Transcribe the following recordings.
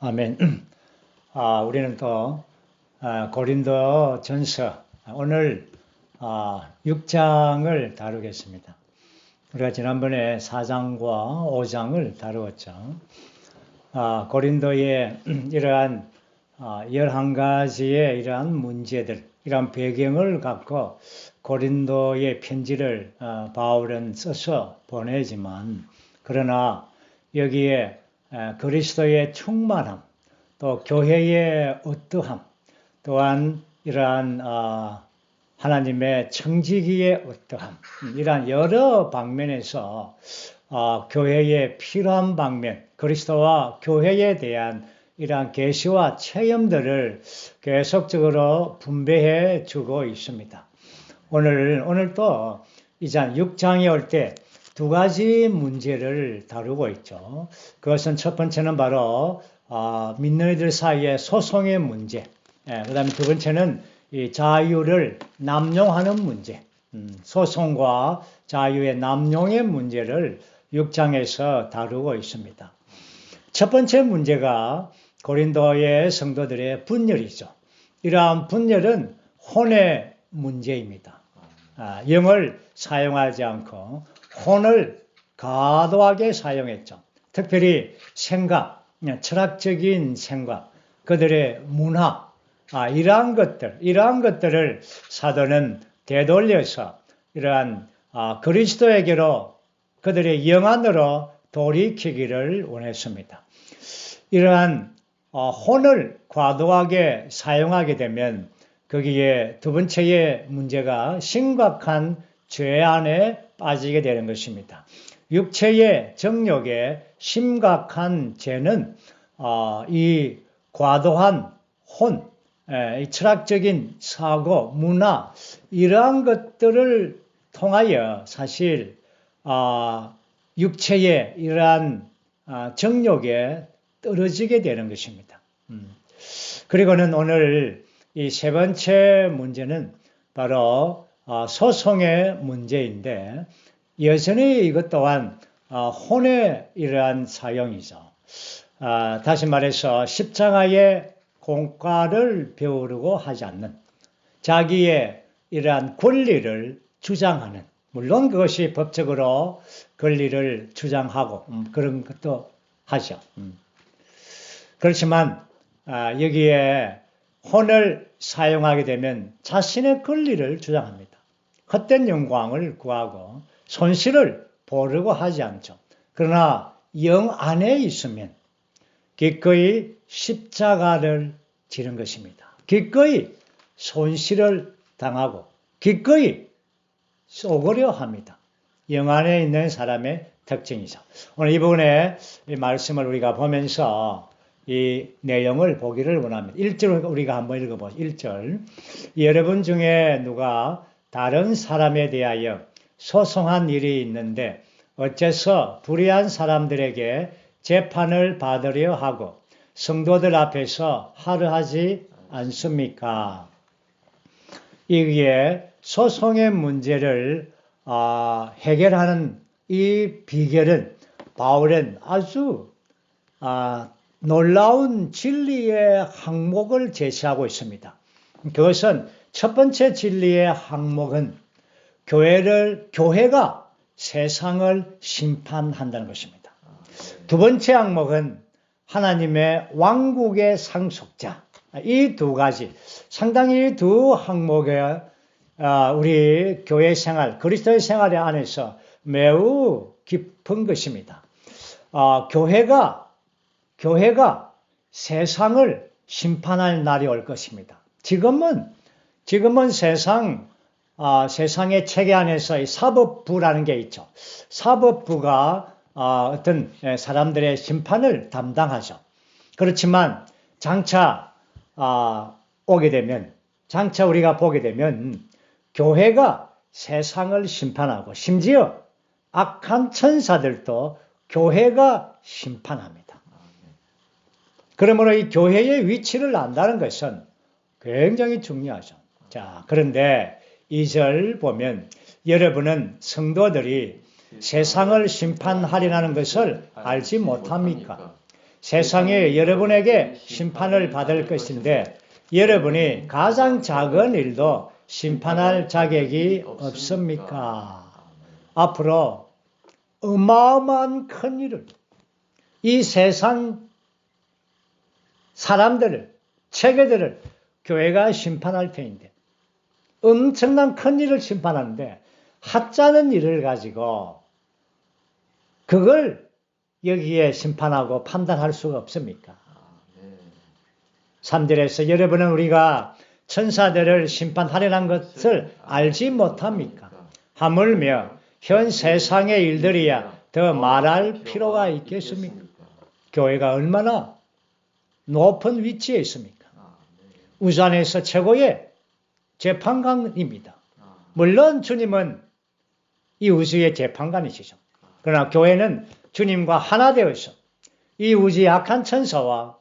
아멘. 우리는 또 고린도 전서 오늘 6장을 다루겠습니다. 우리가 지난번에 4장과 5장을 다루었죠. 고린도의 이러한 11가지의 이러한 문제들, 이러한 배경을 갖고 고린도의 편지를 바울은 써서 보내지만, 그러나 여기에 그리스도의 충만함, 또 교회의 어떠함, 또한 이러한 하나님의 청지기의 어떠함, 이러한 여러 방면에서 교회의 필요한 방면, 그리스도와 교회에 대한 이러한 계시와 체험들을 계속적으로 분배해 주고 있습니다. 오늘도 이제 6장에 올 때 두 가지 문제를 다루고 있죠. 그것은 첫 번째는 바로 믿는 이들 사이의 소송의 문제, 그 다음에 두 번째는 이 자유를 남용하는 문제, 소송과 자유의 남용의 문제를 6장에서 다루고 있습니다. 첫 번째 문제가 고린도의 성도들의 분열이죠. 이러한 분열은 혼의 문제입니다. 영을 사용하지 않고 혼을 과도하게 사용했죠. 특별히 생각, 철학적인 생각, 그들의 문화, 이러한 것들을 사도는 되돌려서 이러한 그리스도에게로 그들의 영안으로 돌이키기를 원했습니다. 이러한 혼을 과도하게 사용하게 되면 거기에 두 번째의 문제가 심각한 죄 안에 빠지게 되는 것입니다. 육체의 정욕에 심각한 죄는 이 과도한 혼, 이 철학적인 사고, 문화, 이러한 것들을 통하여 사실 육체의 이러한 정욕에 떨어지게 되는 것입니다. 그리고는 오늘 이 세 번째 문제는 바로 소송의 문제인데, 여전히 이것 또한 혼의 이러한 사용이죠. 다시 말해서 십자가의 공과를 배우려고 하지 않는, 자기의 이러한 권리를 주장하는, 물론 그것이 법적으로 권리를 주장하고 그런 것도 하죠. 그렇지만 여기에 혼을 사용하게 되면 자신의 권리를 주장합니다. 헛된 영광을 구하고 손실을 보려고 하지 않죠. 그러나 영 안에 있으면 기꺼이 십자가를 지는 것입니다. 기꺼이 손실을 당하고 기꺼이 쏘으려 합니다. 영 안에 있는 사람의 특징이죠. 오늘 이 부분에 이 말씀을 우리가 보면서 이 내용을 보기를 원합니다. 1절 우리가 한번 읽어보죠. 1절. 여러분 중에 누가 다른 사람에 대하여 소송한 일이 있는데 어째서 불의한 사람들에게 재판을 받으려 하고 성도들 앞에서 하루하지 않습니까? 이게 소송의 문제를 해결하는 이 비결은 바울은 아주 놀라운 진리의 항목을 제시하고 있습니다. 그것은 첫 번째 진리의 항목은 교회가 세상을 심판한다는 것입니다. 두 번째 항목은 하나님의 왕국의 상속자. 이 두 가지, 상당히 두 항목에 우리 교회 생활, 그리스도의 생활 안에서 매우 깊은 것입니다. 교회가 세상을 심판할 날이 올 것입니다. 지금은 세상의 체계 안에서 사법부라는 게 있죠. 사법부가 어떤 사람들의 심판을 담당하죠. 그렇지만 장차 우리가 보게 되면 교회가 세상을 심판하고 심지어 악한 천사들도 교회가 심판합니다. 그러므로 이 교회의 위치를 안다는 것은 굉장히 중요하죠. 자, 그런데 2절 보면 여러분은 성도들이 세상을 심판하리라는 것을 알지 못합니까? 세상에 여러분에게 심판을 받을 것인데 여러분이 가장 작은 일도 심판할 자격이 없습니까? 앞으로 어마어마한 큰 일을 이 세상 사람들을, 체계들을 교회가 심판할 테인데 엄청난 큰 일을 심판하는데 하찮은 일을 가지고 그걸 여기에 심판하고 판단할 수가 없습니까? 3절에서 여러분은 우리가 천사들을 심판하려는 것을 알지 못합니까? 하물며 현 세상의 일들이야 더 말할 필요가 있겠습니까? 교회가 얼마나 높은 위치에 있습니까? 우주안에서 최고의 재판관입니다. 물론 주님은 이 우주의 재판관이시죠. 그러나 교회는 주님과 하나 되어서 이 우주의 악한 천사와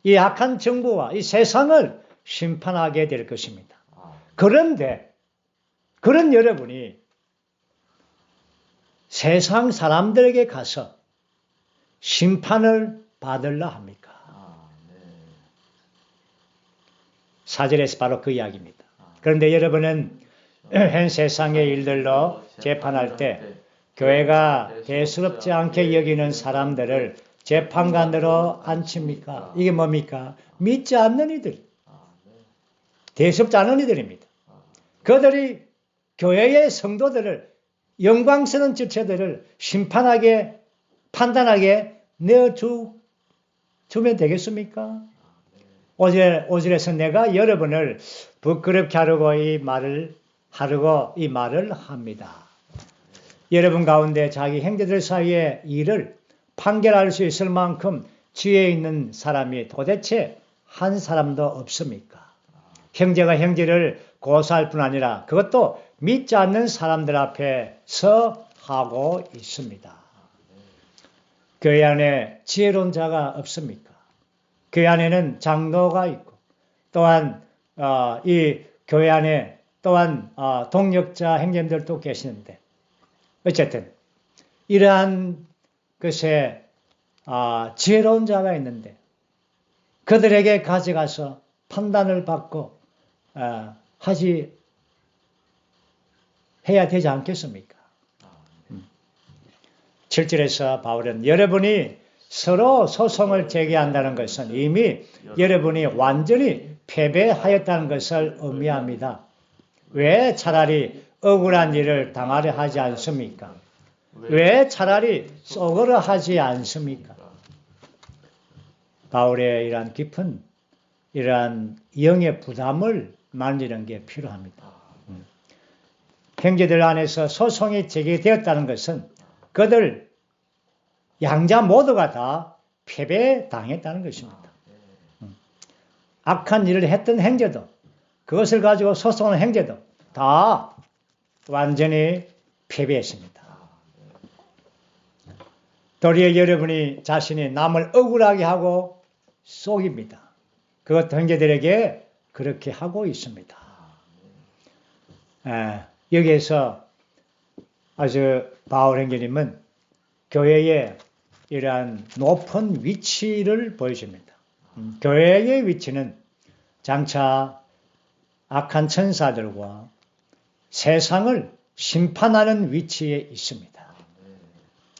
이 악한 정부와 이 세상을 심판하게 될 것입니다. 그런데 그런 여러분이 세상 사람들에게 가서 심판을 받으려 합니까? 4절에서 바로 그 이야기입니다. 그런데 여러분은 현 세상의 일들로 재판할 때 교회가 대수롭지 않게 여기는 사람들을 재판관으로 앉힙니까? 이게 뭡니까? 믿지 않는 이들. 대수롭지 않은 이들입니다. 그들이 교회의 성도들을 영광스러운 지체들을 심판하게 판단하게 내어주면 되겠습니까? 5절에서 내가 여러분을 부끄럽게 하려고 이 말을 합니다. 여러분 가운데 자기 형제들 사이의 일을 판결할 수 있을 만큼 지혜 있는 사람이 도대체 한 사람도 없습니까? 형제가 형제를 고소할 뿐 아니라 그것도 믿지 않는 사람들 앞에서 하고 있습니다. 교회 안에 지혜로운 자가 없습니까? 교회 안에는 장로가 있고 또한 이 교회 안에 또한 동력자 형제들도 계시는데 어쨌든 이러한 것에 지혜로운 자가 있는데 그들에게 가져가서 판단을 받고 해야 되지 않겠습니까? 7절에서 바울은 여러분이 서로 소송을 제기한다는 것은 이미 여러분이 완전히 패배하였다는 것을 의미합니다. 왜 차라리 억울한 일을 당하려 하지 않습니까? 왜 차라리 쏘거려 하지 않습니까? 바울의 이러한 깊은 이러한 영의 부담을 만지는 게 필요합니다. 형제들 안에서 소송이 제기되었다는 것은 그들 양자 모두가 다 패배당했다는 것입니다. 악한 일을 했던 형제도 그것을 가지고 소송하는 형제도 다 완전히 패배했습니다. 도리어 여러분이 자신이 남을 억울하게 하고 속입니다. 그것 형제들에게 그렇게 하고 있습니다. 여기에서 아주 바울 형제님은 교회의 이러한 높은 위치를 보여줍니다. 교회의 위치는 장차 악한 천사들과 세상을 심판하는 위치에 있습니다.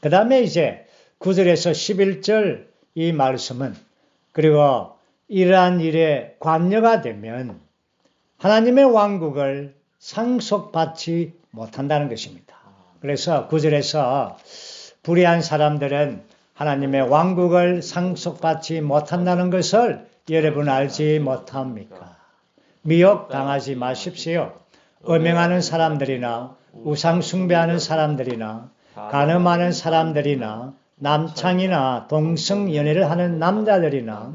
그 다음에 이제 9절에서 11절 이 말씀은 그리고 이러한 일에 관여가 되면 하나님의 왕국을 상속받지 못한다는 것입니다. 그래서 9절에서 불의한 사람들은 하나님의 왕국을 상속받지 못한다는 것을 여러분 알지 못합니까? 미혹당하지 마십시오. 음행하는 사람들이나 우상 숭배하는 사람들이나 간음하는 사람들이나 남창이나 동성연애를 하는 남자들이나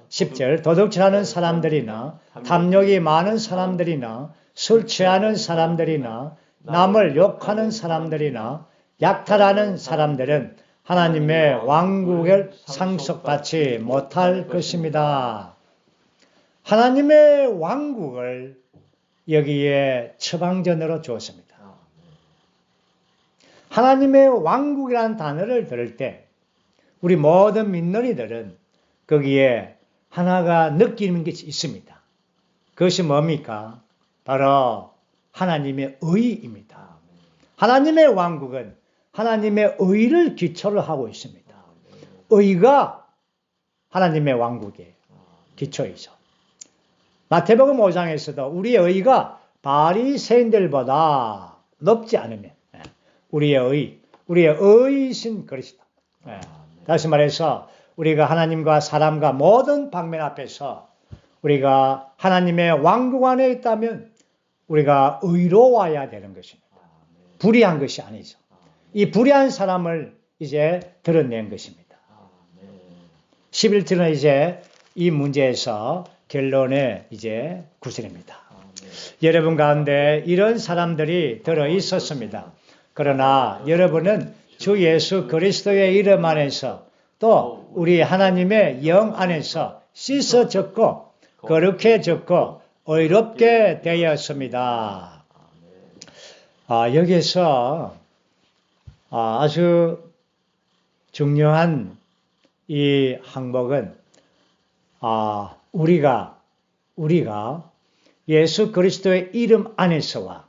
10절 도둑질하는 사람들이나 탐욕이 많은 사람들이나 술 취하는 사람들이나 남을 욕하는 사람들이나 약탈하는 사람들은 하나님의 왕국을 상속받지 못할 것입니다. 하나님의 왕국을 여기에 처방전으로 주었습니다. 하나님의 왕국이라는 단어를 들을 때 우리 모든 믿는 이들은 거기에 하나가 느끼는 것이 있습니다. 그것이 뭡니까? 바로 하나님의 의입니다. 하나님의 왕국은 하나님의 의를 기초로 하고 있습니다. 의가 하나님의 왕국의 기초이죠. 마태복음 5장에서도 우리의 의가 바리새인들보다 높지 않으면 우리의 의이신 그리스도. 다시 말해서 우리가 하나님과 사람과 모든 방면 앞에서 우리가 하나님의 왕국 안에 있다면 우리가 의로워야 되는 것입니다. 불의한 것이 아니죠. 이 불의한 사람을 이제 드러낸 것입니다. 11절은 이제 이 문제에서 결론의 이제 구절입니다. 여러분 가운데 이런 사람들이 들어 있었습니다. 그러나 여러분은 주 예수 그리스도의 이름 안에서 또 우리 하나님의 영 안에서 씻어졌고 거룩해졌고 의롭게 되었습니다. 여기서 아주 중요한 이 항목은 우리가 예수 그리스도의 이름 안에서와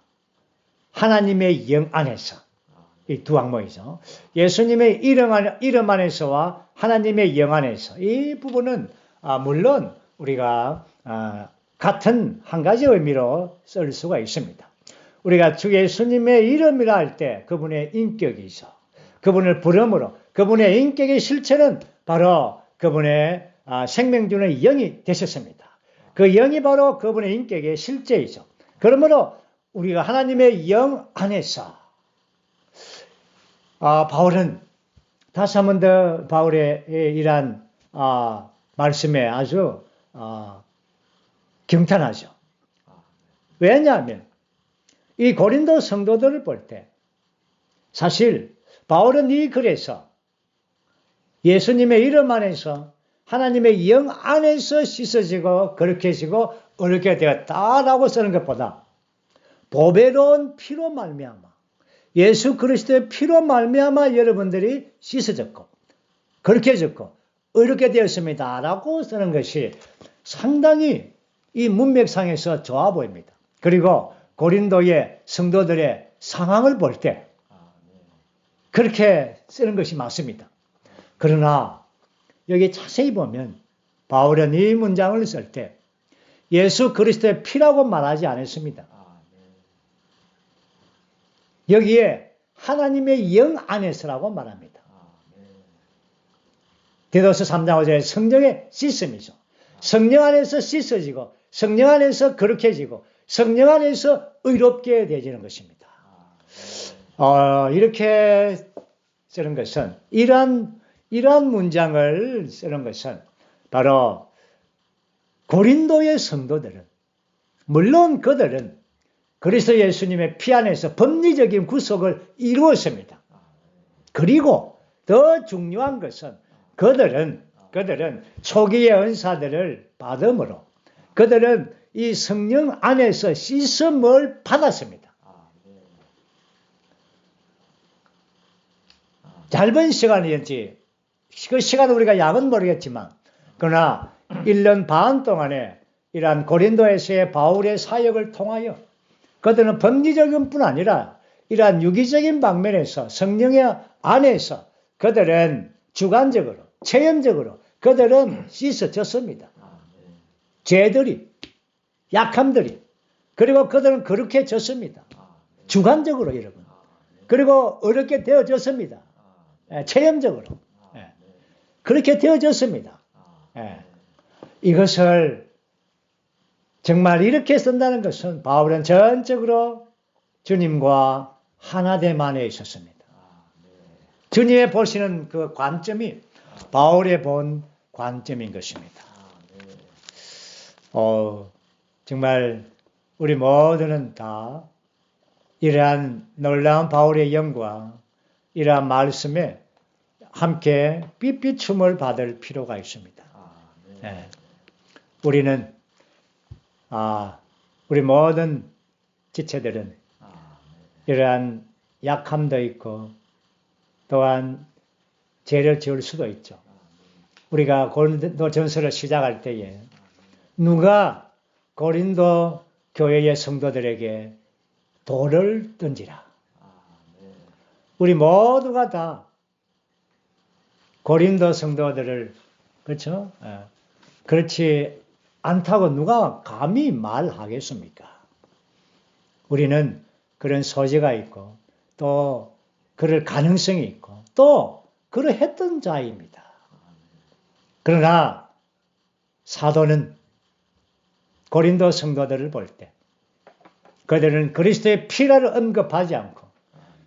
하나님의 영 안에서 이 두 항목이죠. 예수님의 이름 안에서와 하나님의 영 안에서 이 부분은 물론 우리가 같은 한 가지 의미로 쓸 수가 있습니다. 우리가 주 예수님의 이름이라 할 때 그분의 인격이죠. 그분을 부름으로 그분의 인격의 실체는 바로 그분의 생명 주는 영이 되셨습니다. 그 영이 바로 그분의 인격의 실제이죠. 그러므로 우리가 하나님의 영 안에서 바울은 다시 한 번 더 바울의 이러한 말씀에 아주 경탄하죠. 왜냐하면 이 고린도 성도들을 볼 때 사실 바울은 이 글에서 예수님의 이름 안에서 하나님의 영 안에서 씻어지고 거룩해지고 의롭게 되었다라고 쓰는 것보다 보배로운 피로 말미암아 예수 그리스도의 피로 말미암아 여러분들이 씻어졌고 거룩해졌고 의롭게 되었습니다라고 쓰는 것이 상당히 이 문맥상에서 좋아 보입니다. 그리고 고린도의 성도들의 상황을 볼 때 그렇게 쓰는 것이 맞습니다. 그러나 여기 자세히 보면 바울은 이 문장을 쓸 때 예수 그리스도의 피라고 말하지 않았습니다. 여기에 하나님의 영 안에서라고 말합니다. 디도서 3장 5절에 성령의 씻음이죠. 성령 안에서 씻어지고 성령 안에서 거룩해지고 성령 안에서 의롭게 되지는 것입니다. 이렇게 쓰는 것은 이러한 문장을 쓰는 것은 바로 고린도의 성도들은 물론 그들은 그리스도 예수님의 피 안에서 법리적인 구속을 이루었습니다. 그리고 더 중요한 것은 그들은 초기의 은사들을 받음으로 그들은 이 성령 안에서 씻음을 받았습니다. 짧은 시간이었지. 그 시간은 우리가 약은 모르겠지만 그러나 1년 반 동안에 이러한 고린도에서의 바울의 사역을 통하여 그들은 법리적인 뿐 아니라 이러한 유기적인 방면에서 성령의 안에서 그들은 주관적으로 체험적으로 그들은 씻어졌습니다. 죄들이 약함들이 그리고 그들은 거룩해졌습니다. 주관적으로 여러분 그리고 어렵게 되어졌습니다. 체험적으로 그렇게 되어졌습니다. 이것을 정말 이렇게 쓴다는 것은 바울은 전적으로 주님과 하나됨 안에 있었습니다. 주님의 보시는 그 관점이 바울의 본 관점인 것입니다. 정말 우리 모두는 다 이러한 놀라운 바울의 영과 이러한 말씀에 함께 삐삐춤을 받을 필요가 있습니다. 우리는 우리 모든 지체들은 이러한 약함도 있고 또한 죄를 지을 수도 있죠. 우리가 고린도 전서를 시작할 때에 누가 고린도 교회의 성도들에게 돌을 던지라. 우리 모두가 다 고린도 성도들을, 그렇죠? 그렇지 않다고 누가 감히 말하겠습니까? 우리는 그런 소재가 있고 또 그럴 가능성이 있고 또 그러했던 자입니다. 그러나 사도는 고린도 성도들을 볼 때 그들은 그리스도의 피라를 언급하지 않고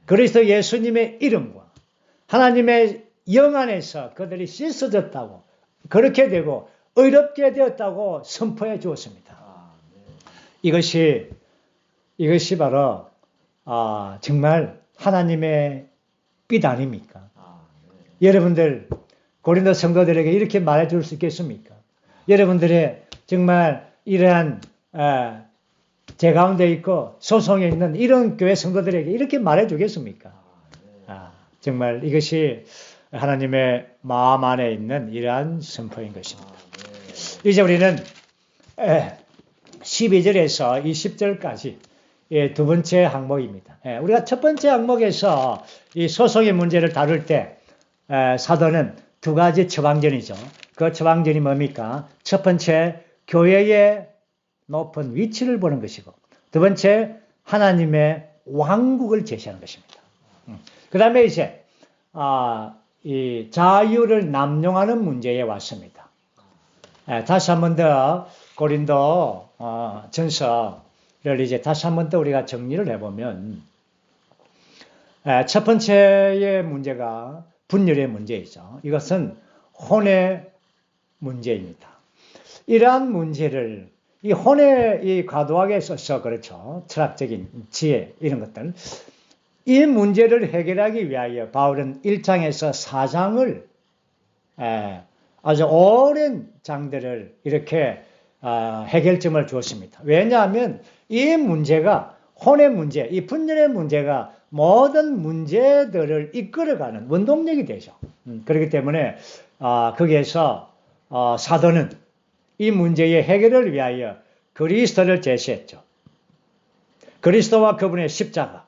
그리스도 예수님의 이름과 하나님의 영 안에서 그들이 씻어졌다고 그렇게 되고 의롭게 되었다고 선포해 주었습니다. 이것이 바로 정말 하나님의 뜻 아닙니까? 여러분들 고린도 성도들에게 이렇게 말해줄 수 있겠습니까? 여러분들의 정말 이러한 제 가운데 있고 소송에 있는 이런 교회 성도들에게 이렇게 말해주겠습니까? 정말 이것이 하나님의 마음 안에 있는 이러한 선포인 것입니다. 이제 우리는 12절에서 20절까지 두 번째 항목입니다. 우리가 첫 번째 항목에서 이 소송의 문제를 다룰 때 사도는 두 가지 처방전이죠. 그 처방전이 뭡니까? 첫 번째, 교회의 높은 위치를 보는 것이고 두 번째, 하나님의 왕국을 제시하는 것입니다. 그 다음에 이제 이 자유를 남용하는 문제에 왔습니다. 다시 한 번 더 고린도 전서를 이제 다시 한 번 더 우리가 정리를 해보면 첫 번째의 문제가 분열의 문제이죠. 이것은 혼의 문제입니다. 이러한 문제를 이 혼의 이 과도하게 써서 그렇죠. 철학적인 지혜 이런 것들 이 문제를 해결하기 위하여 바울은 1장에서 4장을 아주 오랜 장들을 이렇게 해결점을 주었습니다. 왜냐하면 이 문제가 혼의 문제, 이 분열의 문제가 모든 문제들을 이끌어가는 원동력이 되죠. 그렇기 때문에 거기에서 사도는 이 문제의 해결을 위하여 그리스도를 제시했죠. 그리스도와 그분의 십자가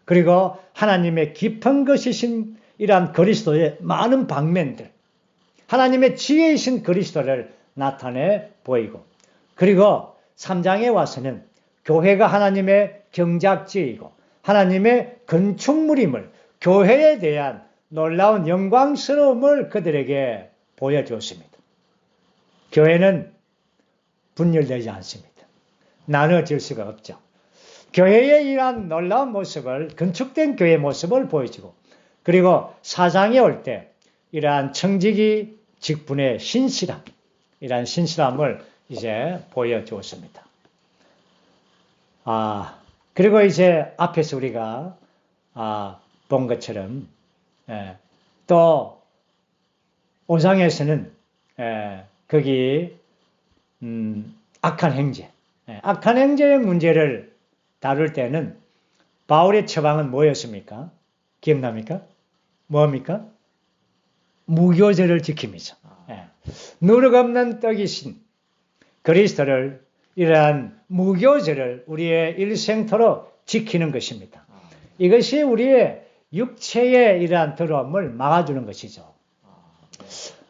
그리고 하나님의 깊은 것이신 이러한 그리스도의 많은 방면들 하나님의 지혜이신 그리스도를 나타내 보이고 그리고 3장에 와서는 교회가 하나님의 경작지이고 하나님의 건축물임을 교회에 대한 놀라운 영광스러움을 그들에게 보여주었습니다. 교회는 분열되지 않습니다. 나눠질 수가 없죠. 교회의 이러한 놀라운 모습을 건축된 교회의 모습을 보여주고 그리고 4장에 올 때 이러한 청지기 직분의 신실함 이러한 신실함을 이제 보여주었습니다. 그리고 이제 앞에서 우리가 본 것처럼 또 5장에서는 거기 악한 행제 악한 행제의 문제를 다룰 때는 바울의 처방은 뭐였습니까? 기억납니까? 뭡니까? 무교제를 지킴이죠. 누룩 없는 떡이신 그리스도를 이러한 무교제를 우리의 일생토록 지키는 것입니다. 이것이 우리의 육체의 이러한 더러움을 막아주는 것이죠.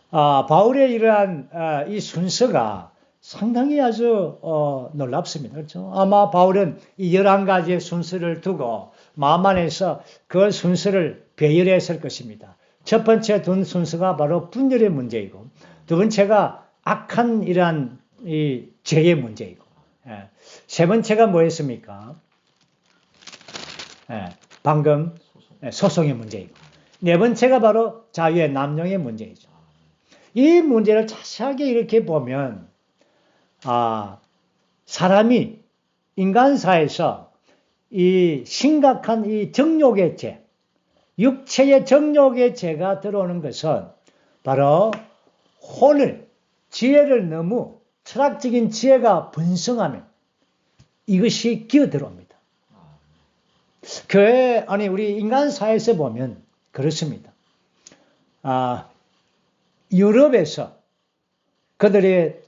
바울의 이러한 이 순서가 상당히 아주 놀랍습니다. 그렇죠? 아마 바울은 이 11가지의 순서를 두고 마음 안에서 그 순서를 배열했을 것입니다. 첫 번째 둔 순서가 바로 분열의 문제이고 두 번째가 악한 이러한 이 죄의 문제이고 세 번째가 뭐였습니까? 방금 소송의 문제이고 네 번째가 바로 자유의 남용의 문제이죠. 이 문제를 자세하게 이렇게 보면 사람이 인간사에서 이 심각한 이 정욕의 죄, 육체의 정욕의 죄가 들어오는 것은 바로 혼을, 지혜를 너무 철학적인 지혜가 번성하면 이것이 기어들어옵니다. 교회, 우리 인간사에서 보면 그렇습니다. 유럽에서 그들의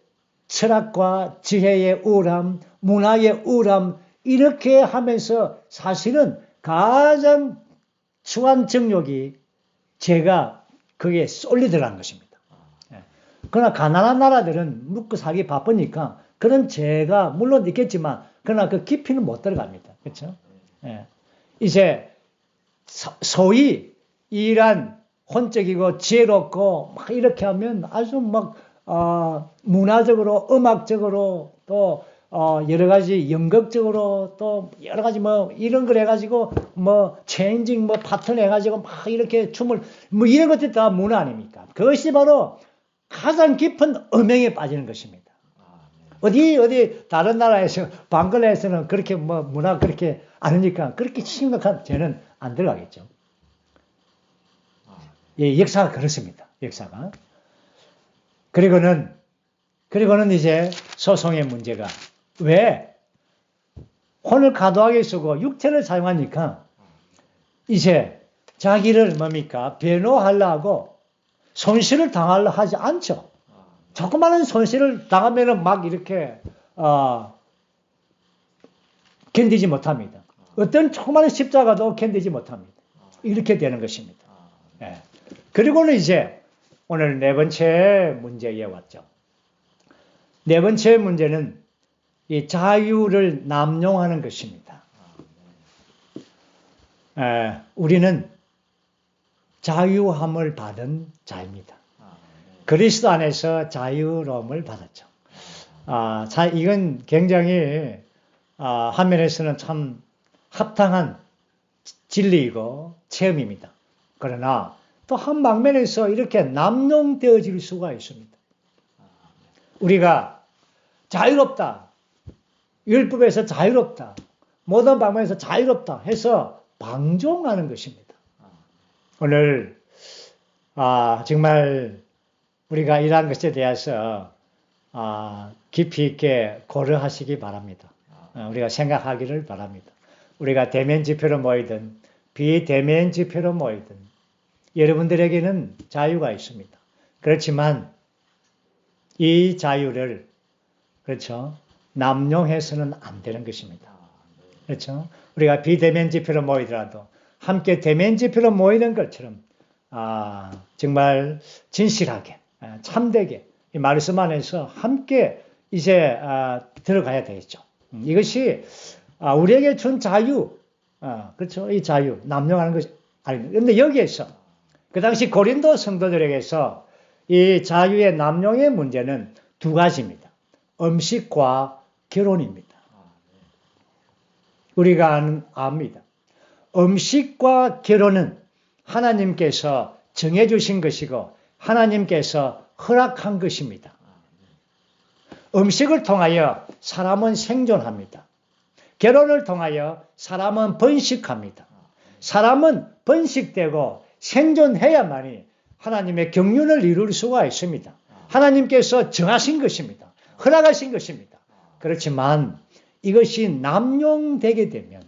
철학과 지혜의 우람, 문화의 우람 이렇게 하면서 사실은 가장 추한 정욕이 죄가 그게 쏠리더라는 것입니다. 그러나 가난한 나라들은 먹고 살기 바쁘니까 그런 죄가 물론 있겠지만 그러나 그 깊이는 못 들어갑니다. 그렇죠? 이제 소위 이란 혼적이고 지혜롭고 막 이렇게 하면 아주 막 문화적으로 음악적으로 또 여러 가지 연극적으로 또 여러 가지 뭐 이런 걸 해가지고 뭐 체인징 뭐 파트너 해가지고 막 이렇게 춤을 뭐 이런 것들이 다 문화 아닙니까? 그것이 바로 가장 깊은 음행에 빠지는 것입니다. 어디 다른 나라에서 방글라에서는 그렇게 뭐 문화 그렇게 안 하니까 그렇게 심각한 죄는 안 들어가겠죠. 예, 역사가 그렇습니다. 역사가. 그리고는 이제 소송의 문제가 왜 혼을 과도하게 쓰고 육체를 사용하니까 이제 자기를 뭡니까 변호하려고 손실을 당하려 하지 않죠. 조그마한 손실을 당하면은 막 이렇게 견디지 못합니다. 어떤 조그마한 십자가도 견디지 못합니다. 이렇게 되는 것입니다. 예. 그리고는 이제 오늘 네 번째 문제에 왔죠. 네 번째 문제는 이 자유를 남용하는 것입니다. 우리는 자유함을 받은 자입니다. 그리스도 안에서 자유로움을 받았죠. 이건 굉장히 한면에서는 참 합당한 진리이고 체험입니다. 그러나 또 한 방면에서 이렇게 남용되어질 수가 있습니다. 우리가 자유롭다, 율법에서 자유롭다, 모든 방면에서 자유롭다 해서 방종하는 것입니다. 오늘 정말 우리가 이러한 것에 대해서 깊이 있게 고려하시기 바랍니다. 우리가 생각하기를 바랍니다. 우리가 대면 집회로 모이든 비대면 집회로 모이든 여러분들에게는 자유가 있습니다. 그렇지만 이 자유를 그렇죠 남용해서는 안 되는 것입니다. 그렇죠? 우리가 비대면 집회로 모이더라도 함께 대면 집회로 모이는 것처럼 정말 진실하게 참되게 이 말씀 안에서 함께 이제 들어가야 되겠죠. 이것이 우리에게 준 자유, 그렇죠? 이 자유 남용하는 것이 아닙니다. 그런데 여기에서 그 당시 고린도 성도들에게서 이 자유의 남용의 문제는 두 가지입니다. 음식과 결혼입니다. 우리가 압니다. 음식과 결혼은 하나님께서 정해주신 것이고 하나님께서 허락한 것입니다. 음식을 통하여 사람은 생존합니다. 결혼을 통하여 사람은 번식합니다. 사람은 번식되고 생존해야만이 하나님의 경륜을 이룰 수가 있습니다. 하나님께서 정하신 것입니다. 허락하신 것입니다. 그렇지만 이것이 남용되게 되면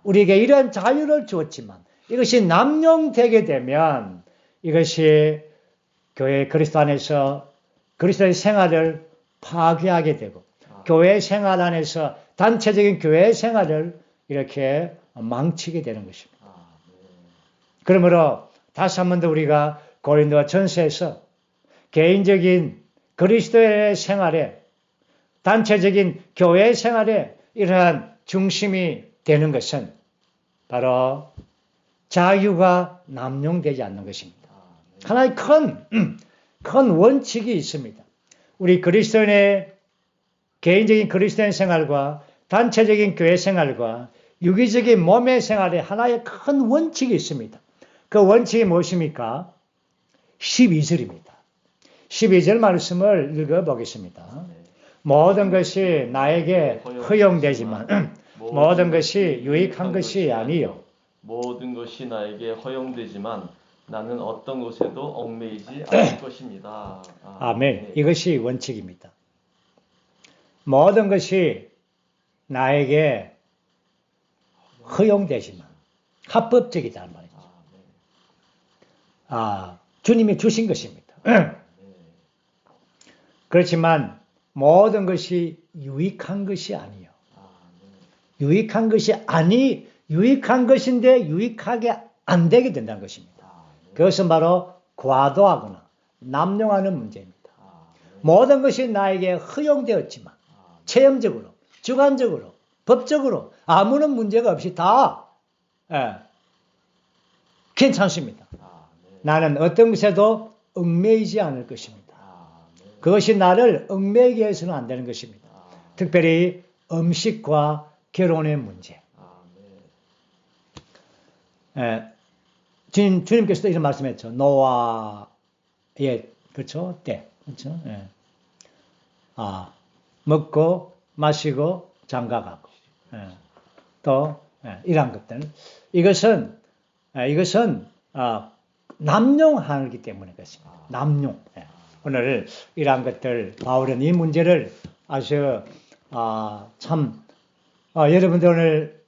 우리에게 이러한 자유를 주었지만 이것이 남용되게 되면 이것이 교회 그리스도 안에서 그리스도의 생활을 파괴하게 되고 교회 생활 안에서 단체적인 교회 생활을 이렇게 망치게 되는 것입니다. 그러므로 다시 한 번 더 우리가 고린도 전서에서 개인적인 그리스도의 생활에 단체적인 교회 생활에 이러한 중심이 되는 것은 바로 자유가 남용되지 않는 것입니다. 하나의 큰 원칙이 있습니다. 우리 그리스도인의 개인적인 그리스도인 생활과 단체적인 교회 생활과 유기적인 몸의 생활에 하나의 큰 원칙이 있습니다. 그 원칙이 무엇입니까? 12절입니다. 12절 말씀을 읽어보겠습니다. 모든 것이 나에게 허용되지만 모든 것이 유익한 것이 아니요. 모든 것이 나에게 허용되지만 나는 어떤 것에도 얽매이지 않을 것입니다. 아멘. 이것이 원칙입니다. 모든 것이 나에게 허용되지만 합법적이다는 말이죠. 주님이 주신 것입니다. 그렇지만 모든 것이 유익한 것이 아니에요. 유익한 것이 유익한 것인데 유익하게 안 되게 된다는 것입니다. 그것은 바로 과도하거나 남용하는 문제입니다. 모든 것이 나에게 허용되었지만 체험적으로, 주관적으로, 법적으로 아무런 문제가 없이 다 괜찮습니다. 나는 어떤 것에도 얽매이지 않을 것입니다. 그것이 나를 얽매이게 해서는 안 되는 것입니다. 특별히 음식과 결혼의 문제. 주님께서도 이런 말씀했죠. 노아의 그렇죠? 때. 그렇죠? 먹고 마시고 장가가고 또 이런 것들. 이것은 남용하기 때문에 그렇습니다. 남용. 오늘 이러한 것들 바울은 이 문제를 아주 여러분들 오늘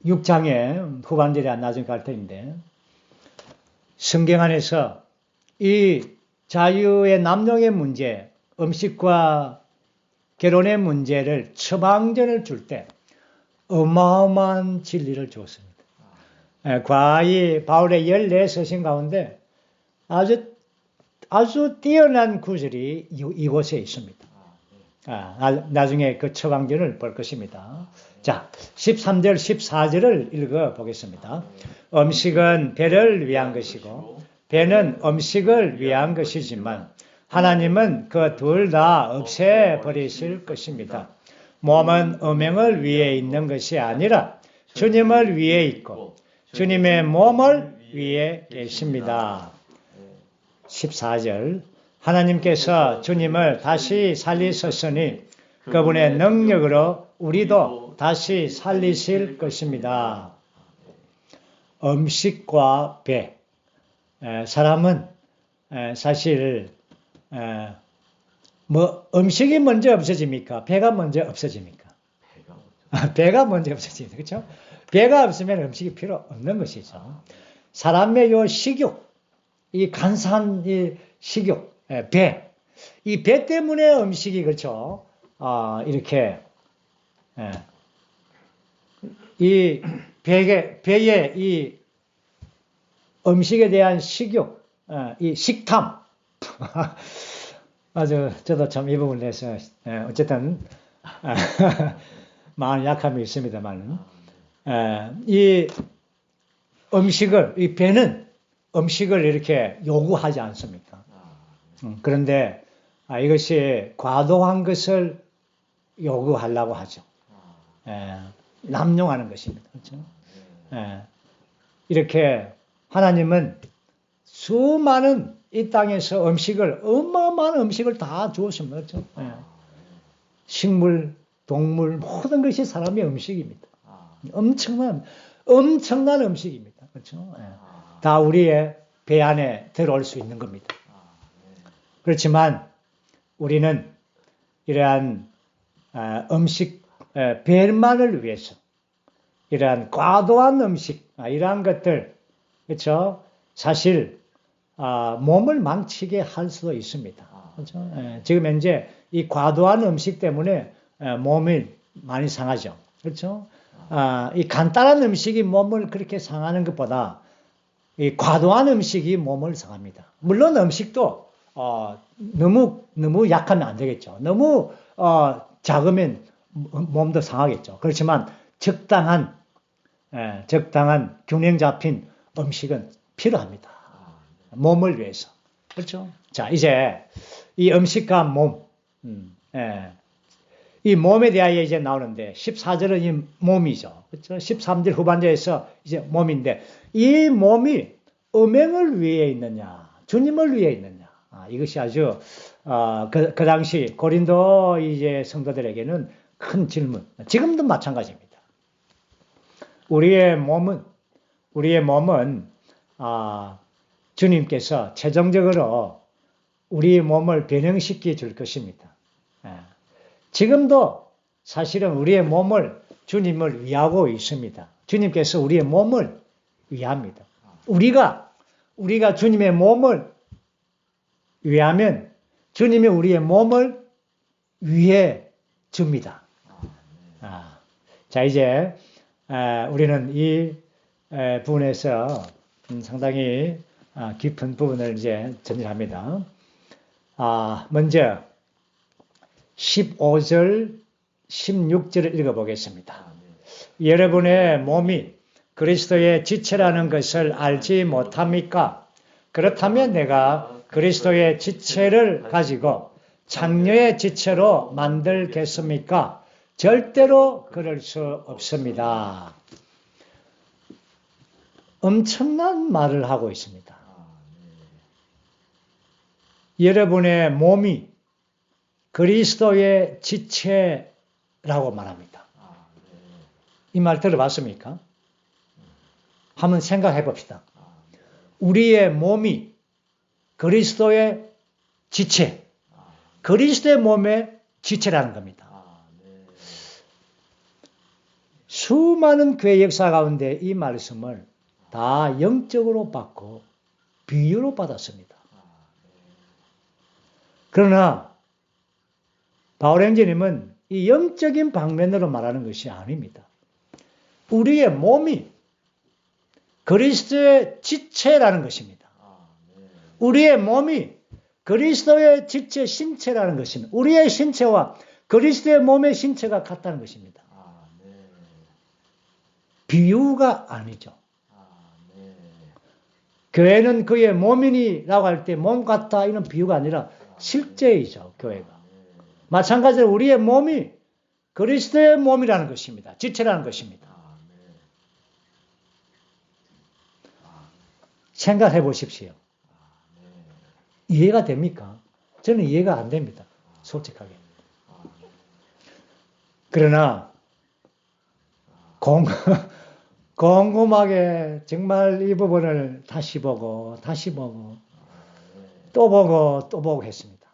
6장에 후반절에 나중에 갈 텐데 성경 안에서 이 자유의 남용의 문제, 음식과 결혼의 문제를 처방전을 줄 때 어마어마한 진리를 줬습니다. 과히 바울의 14서신 가운데 아주 뛰어난 구절이 이곳에 있습니다. 나중에 그 처방전을 볼 것입니다. 자, 13절, 14절을 읽어보겠습니다. 음식은 배를 위한 것이고 배는 음식을 위한 것이지만 하나님은 그 둘 다 없애버리실 것입니다. 몸은 음행을 위해 있는 것이 아니라 주님을 위해 있고 주님의 몸을 위해 계십니다. 14절 하나님께서 주님을 다시 살리셨으니 그분의 능력으로 우리도 다시 살리실 것입니다. 음식과 배. 사람은 사실 음식이 먼저 없어집니까? 배가 먼저 없어집니까? 배가 먼저 없어집니다. 그렇죠? 배가 없으면 음식이 필요 없는 것이죠. 사람의 요 식욕, 이 간사한 이 식욕, 배. 이 배 때문에 음식이 그렇죠. 이렇게 이 배의 이 음식에 대한 식욕, 이 식탐. 저도 참 이 부분에 대해서 어쨌든 마음 약함이 있습니다만 이 음식을 이 배는 음식을 이렇게 요구하지 않습니까? 그런데 이것이 과도한 것을 요구하려고 하죠. 남용하는 것입니다. 그렇죠? 이렇게 하나님은 수많은 이 땅에서 어마어마한 음식을 다 주었습니다. 그렇죠? 식물, 동물, 모든 것이 사람의 음식입니다. 엄청난 음식입니다. 그렇죠? 다 우리의 배 안에 들어올 수 있는 겁니다. 그렇지만 우리는 이러한 음식, 배만을 위해서 이러한 과도한 음식, 이러한 것들, 그렇죠? 사실 몸을 망치게 할 수도 있습니다. 그렇죠? 지금 현재 이 과도한 음식 때문에 몸이 많이 상하죠. 그렇죠? 이 간단한 음식이 몸을 그렇게 상하는 것보다 이 과도한 음식이 몸을 상합니다. 물론 음식도 너무 약하면 안 되겠죠. 너무 작으면 몸도 상하겠죠. 그렇지만 적당한 균형 잡힌 음식은 필요합니다. 몸을 위해서. 그렇죠? 자, 이제 이 음식과 몸, 이 몸에 대하여 이제 나오는데 14절은 이 몸이죠. 그렇죠? 13절 후반절에서 이제 몸인데 이 몸이 음행을 위해 있느냐, 주님을 위해 있느냐. 이것이 아주 그 당시 고린도 이제 성도들에게는 큰 질문. 지금도 마찬가지입니다. 우리의 몸은 주님께서 최종적으로 우리 몸을 변형시켜 줄 것입니다. 지금도 사실은 우리의 몸을 주님을 위하고 있습니다. 주님께서 우리의 몸을 위합니다. 우리가 주님의 몸을 위하면 주님이 우리의 몸을 위해 줍니다. 자, 이제 우리는 이 부분에서 상당히 깊은 부분을 이제 전달합니다. 먼저 15절, 16절을 읽어보겠습니다. 여러분의 몸이 그리스도의 지체라는 것을 알지 못합니까? 그렇다면 내가 그리스도의 지체를 가지고 장녀의 지체로 만들겠습니까? 절대로 그럴 수 없습니다. 엄청난 말을 하고 있습니다. 여러분의 몸이 그리스도의 지체라고 말합니다. 이 말 들어봤습니까? 한번 생각해 봅시다. 우리의 몸이 그리스도의 지체, 그리스도의 몸의 지체라는 겁니다. 수많은 교회 역사 가운데 이 말씀을 다 영적으로 받고 비유로 받았습니다. 그러나 바울 형제님은 이 영적인 방면으로 말하는 것이 아닙니다. 우리의 몸이 그리스도의 지체라는 것입니다. 우리의 몸이 그리스도의 지체 신체라는 것입니다. 우리의 신체와 그리스도의 몸의 신체가 같다는 것입니다. 비유가 아니죠. 교회는 그의 몸이니라고 할 때 몸 같다 이런 비유가 아니라 실제이죠. 교회가. 마찬가지로 우리의 몸이 그리스도의 몸이라는 것입니다. 지체라는 것입니다. 생각해 보십시오. 이해가 됩니까? 저는 이해가 안 됩니다. 솔직하게. 그러나 곰곰하게 정말 이 부분을 다시 보고 또 보고 했습니다.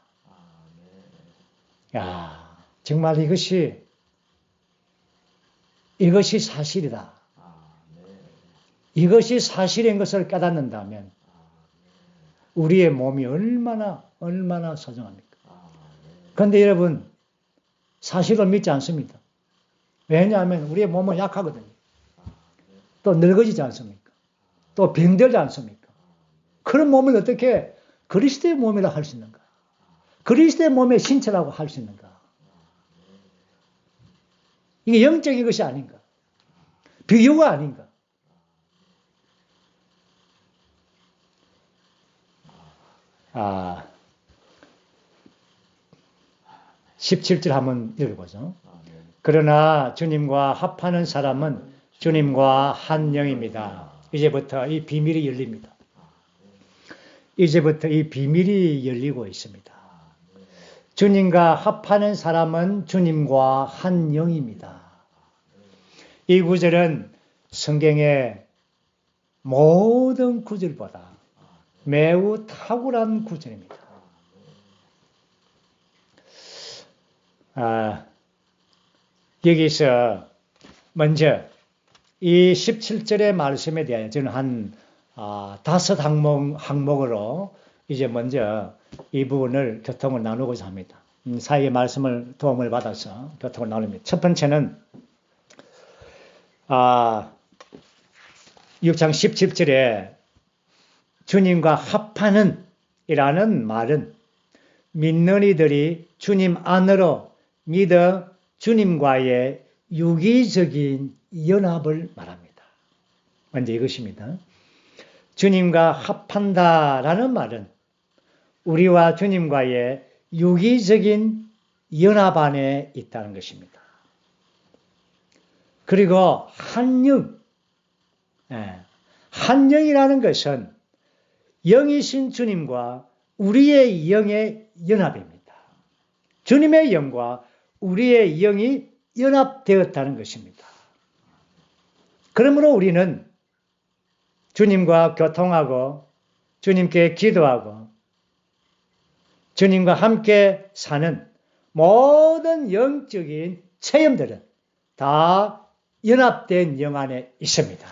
야, 정말 이것이 사실이다. 이것이 사실인 것을 깨닫는다면 우리의 몸이 얼마나 소중합니까? 그런데 여러분 사실을 믿지 않습니다. 왜냐하면 우리의 몸은 약하거든요. 또 늙어지지 않습니까? 또 병들지 않습니까? 그런 몸을 어떻게 그리스도의 몸이라고 할 수 있는가? 그리스도의 몸의 신체라고 할 수 있는가? 이게 영적인 것이 아닌가? 비유가 아닌가? 17절 한번 읽어보죠. 그러나 주님과 합하는 사람은 주님과 한 영입니다. 이제부터 이 비밀이 열립니다. 이제부터 이 비밀이 열리고 있습니다. 주님과 합하는 사람은 주님과 한 영입니다. 이 구절은 성경의 모든 구절보다 매우 탁월한 구절입니다. 여기서 먼저 이 17절의 말씀에 대하여 저는 한 5 항목으로 이제 먼저 이 부분을 교통을 나누고자 합니다. 사이의 말씀을 도움을 받아서 교통을 나눕니다. 첫 번째는 6장 17절에 주님과 합하는 이라는 말은 믿는 이들이 주님 안으로 믿어 주님과의 유기적인 연합을 말합니다. 먼저 이것입니다. 주님과 합한다라는 말은 우리와 주님과의 유기적인 연합 안에 있다는 것입니다. 그리고 한영이라는 것은 영이신 주님과 우리의 영의 연합입니다. 주님의 영과 우리의 영이 연합되었다는 것입니다. 그러므로 우리는 주님과 교통하고 주님께 기도하고 주님과 함께 사는 모든 영적인 체험들은 다 연합된 영 안에 있습니다.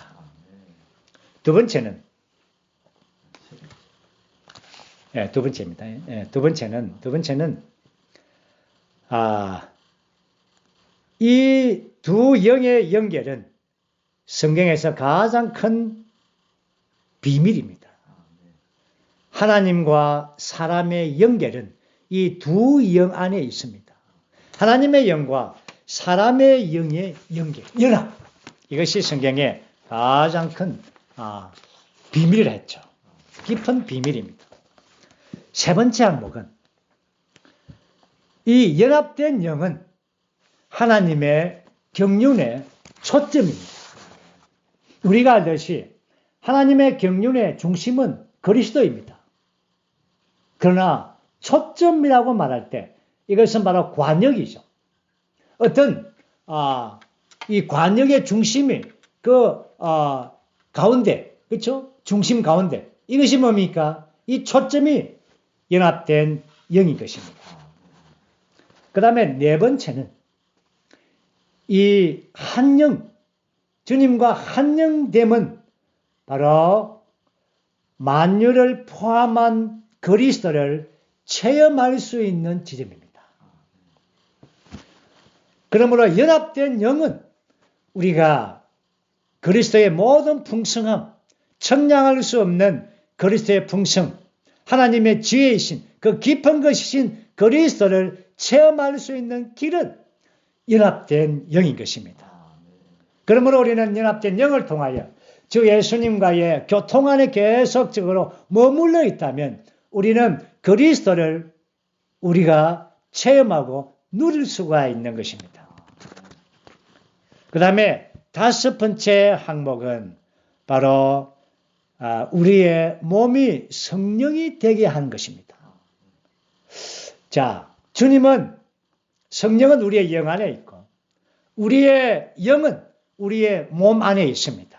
두 번째는 예, 두 번째입니다. 예, 두 번째는 이 두 영의 연결은 성경에서 가장 큰 비밀입니다. 하나님과 사람의 연결은 이 두 영 안에 있습니다. 하나님의 영과 사람의 영의 연결, 연합. 이것이 성경의 가장 큰 비밀이라 했죠. 깊은 비밀입니다. 세 번째 항목은 이 연합된 영은 하나님의 경륜의 초점입니다. 우리가 알듯이 하나님의 경륜의 중심은 그리스도입니다. 그러나 초점이라고 말할 때 이것은 바로 관역이죠. 어떤 이 관역의 중심이 그 가운데, 그렇죠? 중심 가운데 이것이 뭡니까? 이 초점이 연합된 영인 것입니다. 그 다음에 네 번째는 이 한영, 주님과 한영됨은 바로 만유를 포함한 그리스도를 체험할 수 있는 지점입니다. 그러므로 연합된 영은 우리가 그리스도의 모든 풍성함, 청량할 수 없는 그리스도의 풍성, 하나님의 지혜이신 그 깊은 것이신 그리스도를 체험할 수 있는 길은 연합된 영인 것입니다. 그러므로 우리는 연합된 영을 통하여 주 예수님과의 교통 안에 계속적으로 머물러 있다면 우리는 그리스도를 우리가 체험하고 누릴 수가 있는 것입니다. 그 다음에 다섯 번째 항목은 바로 우리의 몸이 성령이 되게 하는 것입니다. 자, 주님은 성령은 우리의 영 안에 있고 우리의 영은 우리의 몸 안에 있습니다.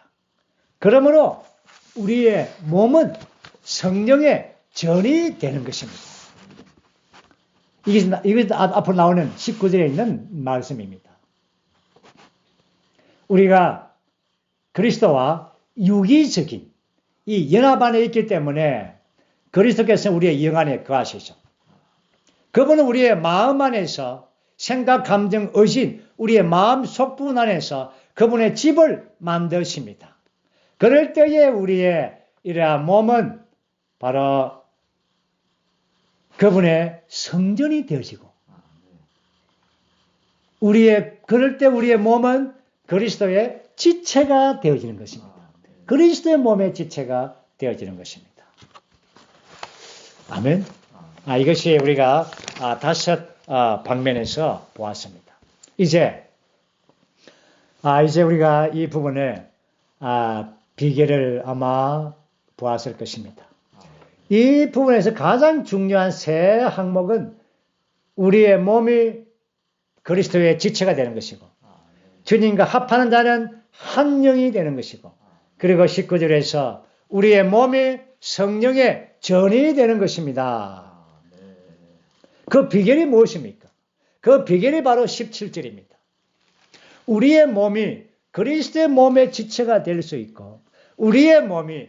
그러므로 우리의 몸은 성령의 전이 되는 것입니다. 이게 앞으로 나오는 19절에 있는 말씀입니다. 우리가 그리스도와 유기적인 이 연합 안에 있기 때문에 그리스도께서는 우리의 영 안에 거하시죠. 그분은 우리의 마음 안에서 생각, 감정, 의심, 우리의 마음 속부분 안에서 그분의 집을 만드십니다. 그럴 때에 우리의 이러한 몸은 바로 그분의 성전이 되어지고 그럴 때 우리의 몸은 그리스도의 지체가 되어지는 것입니다. 그리스도의 몸의 지체가 되어지는 것입니다. 아멘. 이것이 우리가 다섯 방면에서 보았습니다. 이제 우리가 이 부분에 비결을 아마 보았을 것입니다. 이 부분에서 가장 중요한 세 항목은 우리의 몸이 그리스도의 지체가 되는 것이고 주님과 합하는 자는 한 영이 되는 것이고 그리고 19절에서 우리의 몸이 성령의 전이 되는 것입니다. 그 비결이 무엇입니까? 그 비결이 바로 17절입니다. 우리의 몸이 그리스도의 몸의 지체가 될 수 있고 우리의 몸이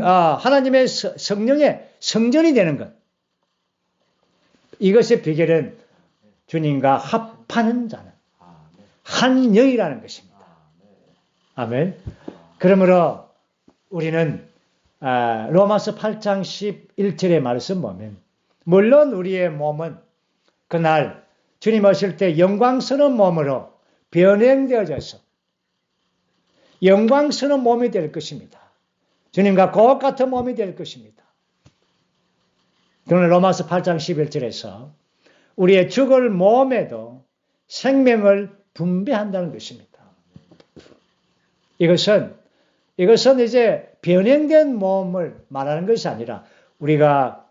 하나님의 성령의 성전이 되는 것. 이것의 비결은 주님과 합하는 자는 한 영이라는 것입니다. 아멘. 그러므로 우리는 로마서 8장 11절의 말씀 보면 물론 우리의 몸은 그날 주님 오실 때 영광스러운 몸으로 변형되어져서 영광스러운 몸이 될 것입니다. 주님과 곧 같은 몸이 될 것입니다. 그러나 로마서 8장 11절에서 우리의 죽을 몸에도 생명을 분배한다는 것입니다. 이것은 이제 변형된 몸을 말하는 것이 아니라 우리가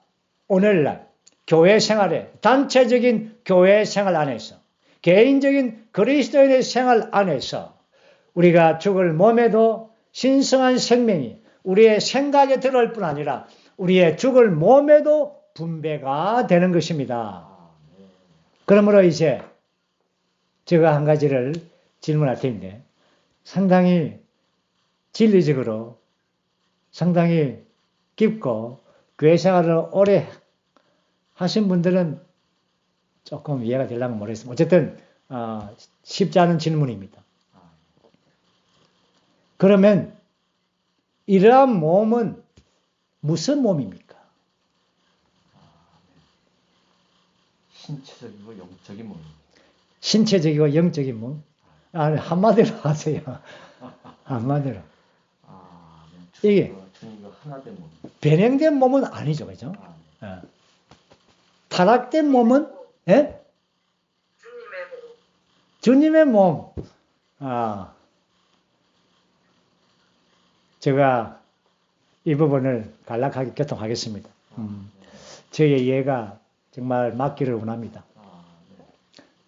오늘날 교회 생활에 단체적인 교회 생활 안에서 개인적인 그리스도인의 생활 안에서 우리가 죽을 몸에도 신성한 생명이 우리의 생각에 들어올 뿐 아니라 우리의 죽을 몸에도 분배가 되는 것입니다. 그러므로 이제 제가 한 가지를 질문할 텐데 상당히 진리적으로 상당히 깊고 교회 생활을 오래 하신 분들은 조금 이해가 되려면 모르겠습니다. 어쨌든 쉽지 않은 질문입니다. 그러면 이러한 몸은 무슨 몸입니까? 신체적이고 영적인 몸입니다. 신체적이고 영적인 몸? 한마디로 하세요. 한마디로. 이게 주님과 하나 된 몸. 변형된 몸은 아니죠, 그죠? 네. 타락된 몸은 예? 주님의 몸. 제가 이 부분을 간략하게 교통하겠습니다. 저의 이해가 정말 맞기를 원합니다.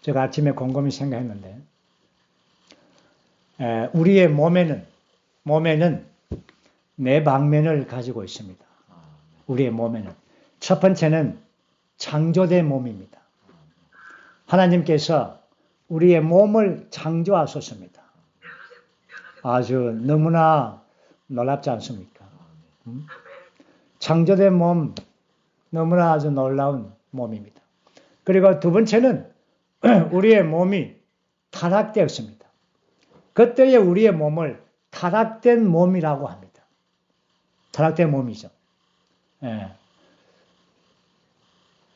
제가 아침에 곰곰이 생각했는데, 우리의 몸에는 네 방면을 가지고 있습니다. 우리의 몸에는. 첫 번째는 창조된 몸입니다. 하나님께서 우리의 몸을 창조하셨습니다. 아주 너무나 놀랍지 않습니까? 창조된 몸, 너무나 아주 놀라운 몸입니다. 그리고 두 번째는 우리의 몸이 타락되었습니다. 그때의 우리의 몸을 타락된 몸이라고 합니다. 타락된 몸이죠.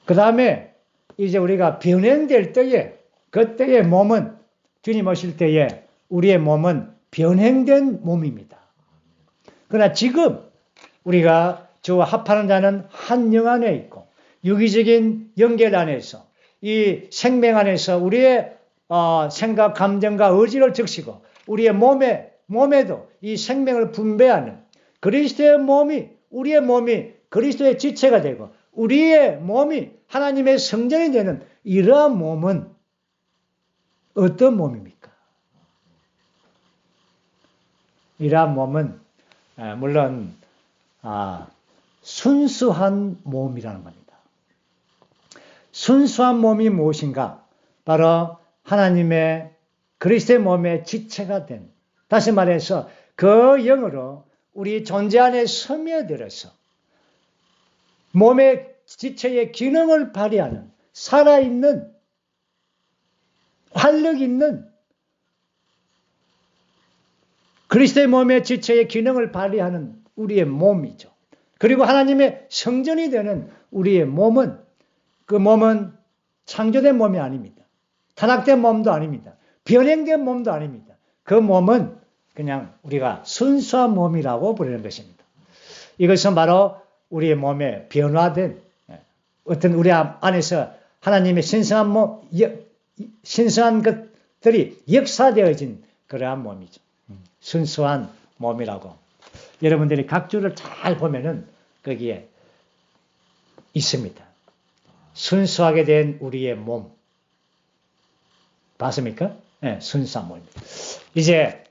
그 다음에 이제 우리가 변형될 때에, 그때의 몸은, 주님 오실 때에 우리의 몸은 변형된 몸입니다. 그러나 지금 우리가 주와 합하는 자는 한 영 안에 있고, 유기적인 연결 안에서, 이 생명 안에서 우리의 생각, 감정과 의지를 적시고, 우리의 몸에도 이 생명을 분배하는 그리스도의 몸이, 우리의 몸이 그리스도의 지체가 되고, 우리의 몸이 하나님의 성전이 되는 이러한 몸은 어떤 몸입니까? 이러한 몸은 물론 순수한 몸이라는 겁니다. 순수한 몸이 무엇인가? 바로 하나님의 그리스도의 몸의 지체가 된, 다시 말해서 그 영으로 우리 존재 안에 스며들어서 몸의 지체의 기능을 발휘하는, 살아있는, 활력 있는 그리스도의 몸의 지체의 기능을 발휘하는 우리의 몸이죠. 그리고 하나님의 성전이 되는 우리의 몸은, 그 몸은 창조된 몸이 아닙니다. 타락된 몸도 아닙니다. 변형된 몸도 아닙니다. 그 몸은 그냥 우리가 순수한 몸이라고 부르는 것입니다. 이것은 바로 우리의 몸에 변화된 어떤 우리 안에서 하나님의 신성한 것들이 역사되어진 그러한 몸이죠. 순수한 몸이라고. 여러분들이 각주를 잘 보면은 거기에 있습니다. 순수하게 된 우리의 몸. 봤습니까? 네, 순수한 몸입니다. 이제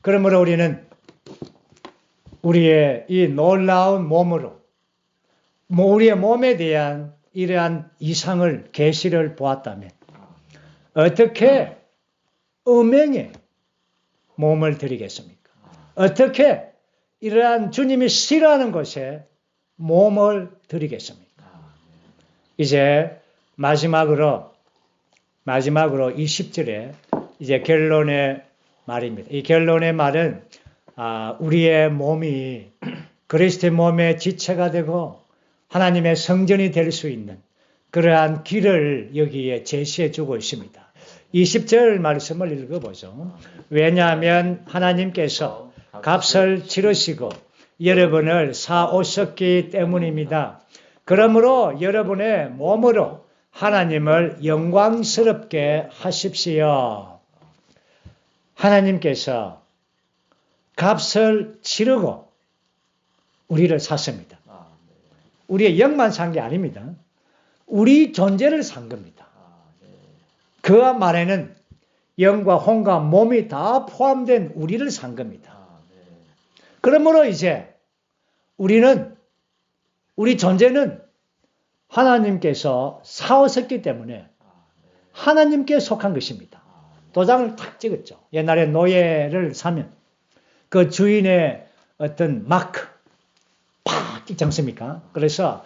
그러므로 우리는 우리의 이 놀라운 몸으로 우리의 몸에 대한 이러한 이상을, 계시를 보았다면 어떻게 음행에 몸을 드리겠습니까? 어떻게 이러한 주님이 싫어하는 것에 몸을 드리겠습니까? 이제 마지막으로 이 10절에 이제 결론의 말입니다. 이 결론의 말은 우리의 몸이 그리스도의 몸의 지체가 되고 하나님의 성전이 될 수 있는 그러한 길을 여기에 제시해 주고 있습니다. 20절 말씀을 읽어보죠. 왜냐하면 하나님께서 값을 치르시고 여러분을 사오셨기 때문입니다. 그러므로 여러분의 몸으로 하나님을 영광스럽게 하십시오. 하나님께서 값을 치르고 우리를 샀습니다. 우리의 영만 산 게 아닙니다. 우리 존재를 산 겁니다. 그 말에는 영과 혼과 몸이 다 포함된 우리를 산 겁니다. 그러므로 이제 우리 존재는 하나님께서 사오셨기 때문에 하나님께 속한 것입니다. 도장을 탁 찍었죠. 옛날에 노예를 사면 그 주인의 어떤 마크 팍 딱 찍지 않습니까? 그래서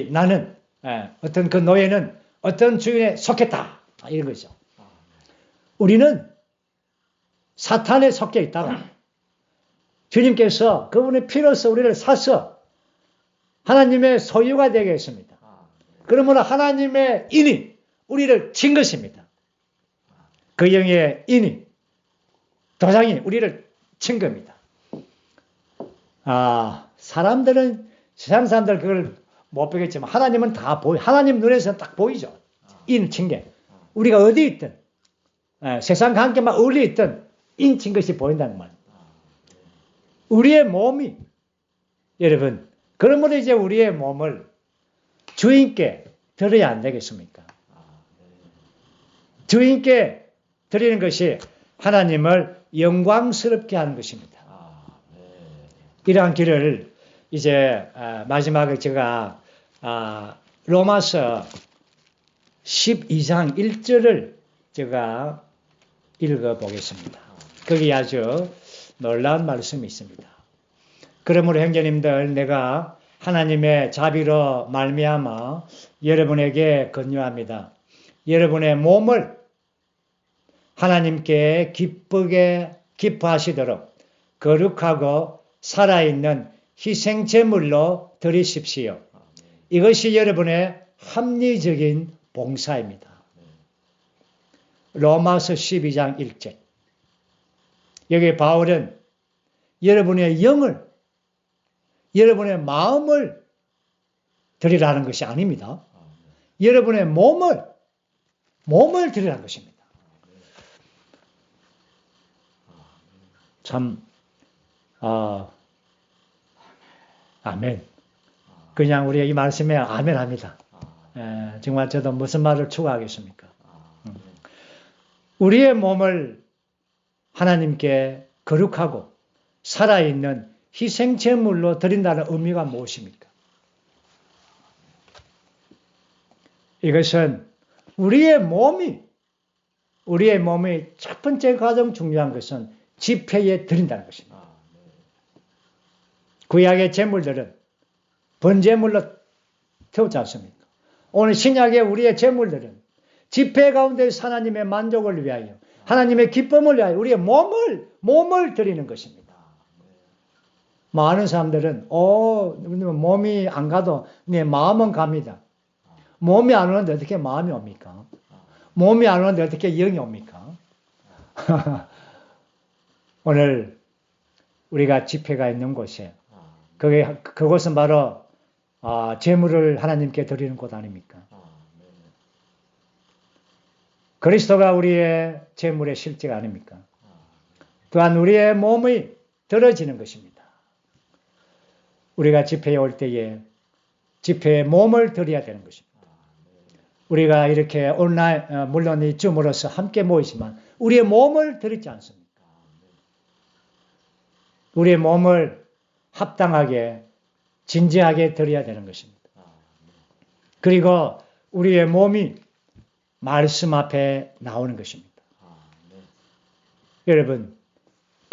나는 어떤 그 노예는 어떤 주인에 속했다 이런 거죠. 우리는 사탄에 속해 있다가 주님께서 그분의 피로서 우리를 사서 하나님의 소유가 되게 했습니다. 그러므로 하나님의 인이 우리를 친 것입니다. 그 영의 인이 도장이 우리를 친 겁니다. 사람들은 세상 사람들 그걸 못 보겠지만 하나님은 다 보여. 하나님 눈에서는 딱 보이죠. 인 친 게. 우리가 어디 있든 세상과 함께만 어울려 있든 인 친 것이 보인다는 말입니다. 우리의 몸이 여러분 그러므로 이제 우리의 몸을 주인께 드려야 안 되겠습니까? 주인께 드리는 것이 하나님을 영광스럽게 하는 것입니다. 이러한 길을 이제 마지막에 제가 로마서 12장 1절을 제가 읽어보겠습니다. 거기 아주 놀라운 말씀이 있습니다. 그러므로 형제님들 내가 하나님의 자비로 말미암아 여러분에게 권유합니다. 여러분의 몸을 하나님께 기뻐하시도록 거룩하고 살아있는 희생제물로 드리십시오. 이것이 여러분의 합리적인 봉사입니다. 로마서 12장 1절. 여기 바울은 여러분의 영을, 여러분의 마음을 드리라는 것이 아닙니다. 여러분의 몸을 드리라는 것입니다. 참, 아멘. 그냥 우리가 이 말씀에 아멘 합니다. 정말 저도 무슨 말을 추구하겠습니까? 우리의 몸을 하나님께 거룩하고 살아있는 희생제물로 드린다는 의미가 무엇입니까? 이것은 우리의 몸이 첫 번째 가장 중요한 것은 집회에 드린다는 것입니다. 구약의 제물들은 번제물로 태우지 않습니까? 오늘 신약의 우리의 제물들은 집회 가운데 하나님의 만족을 위하여 하나님의 기쁨을 위하여 우리의 몸을 드리는 것입니다. 많은 사람들은 몸이 안 가도 내 마음은 갑니다. 몸이 안 오는데 어떻게 마음이 옵니까? 몸이 안 오는데 어떻게 영이 옵니까? 오늘 우리가 집회가 있는 곳에 그곳은 바로 제물을 하나님께 드리는 곳 아닙니까? 그리스도가 우리의 제물의 실제가 아닙니까? 또한 우리의 몸이 들어지는 것입니다. 우리가 집회에 올 때에 집회에 몸을 드려야 되는 것입니다. 우리가 이렇게 온라인 물론 이 줌으로서 함께 모이지만 우리의 몸을 드리지 않습니까? 우리의 몸을 합당하게 진지하게 드려야 되는 것입니다. 그리고 우리의 몸이 말씀 앞에 나오는 것입니다. 여러분,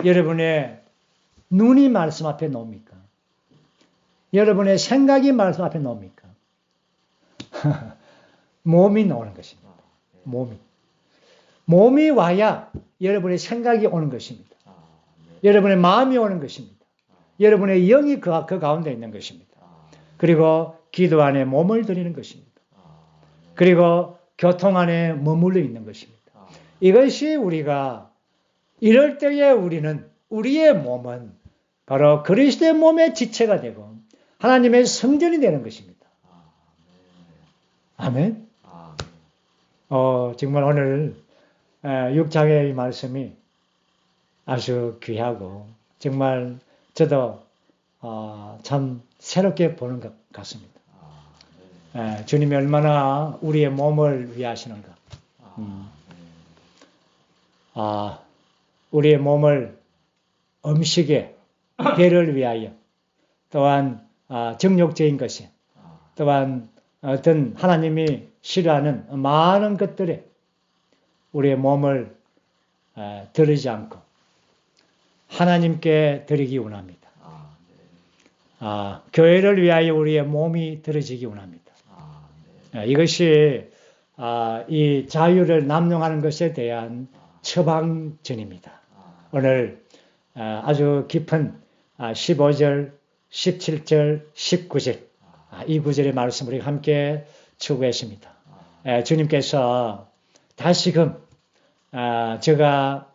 여러분의 눈이 말씀 앞에 나옵니까? 여러분의 생각이 말씀 앞에 나옵니까? 몸이 나오는 것입니다. 몸이 와야 여러분의 생각이 오는 것입니다. 여러분의 마음이 오는 것입니다. 여러분의 영이 그 가운데 있는 것입니다. 그리고 기도 안에 몸을 드리는 것입니다. 그리고 교통 안에 머물러 있는 것입니다. 이것이 우리가 이럴 때에 우리의 몸은 바로 그리스도의 몸의 지체가 되고 하나님의 성전이 되는 것입니다. 아멘. 정말 오늘 6장의 말씀이 아주 귀하고 정말 저도 참 새롭게 보는 것 같습니다. 주님이 얼마나 우리의 몸을 위하시는가. 우리의 몸을 음식에 배를 위하여 또한 정욕적인 것이 또한 어떤 하나님이 싫어하는 많은 것들에 우리의 몸을 드리지 않고 하나님께 드리기 원합니다. 교회를 위하여 우리의 몸이 들어지기 원합니다. 네. 이것이 이 자유를 남용하는 것에 대한 처방전입니다. 오늘 아주 깊은 15절, 17절, 19절 이 구절의 말씀을 우리 함께 추구했습니다. 주님께서 다시금 제가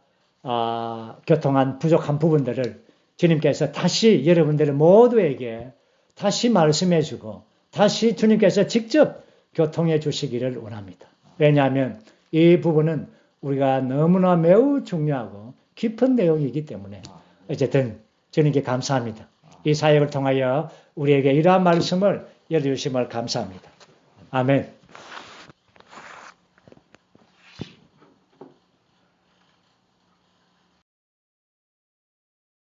교통한 부족한 부분들을 주님께서 다시 여러분들 모두에게 다시 말씀해주고 다시 주님께서 직접 교통해 주시기를 원합니다. 왜냐하면 이 부분은 우리가 너무나 매우 중요하고 깊은 내용이기 때문에 어쨌든 주님께 감사합니다. 이 사역을 통하여 우리에게 이러한 말씀을 열어주심을 감사합니다. 아멘.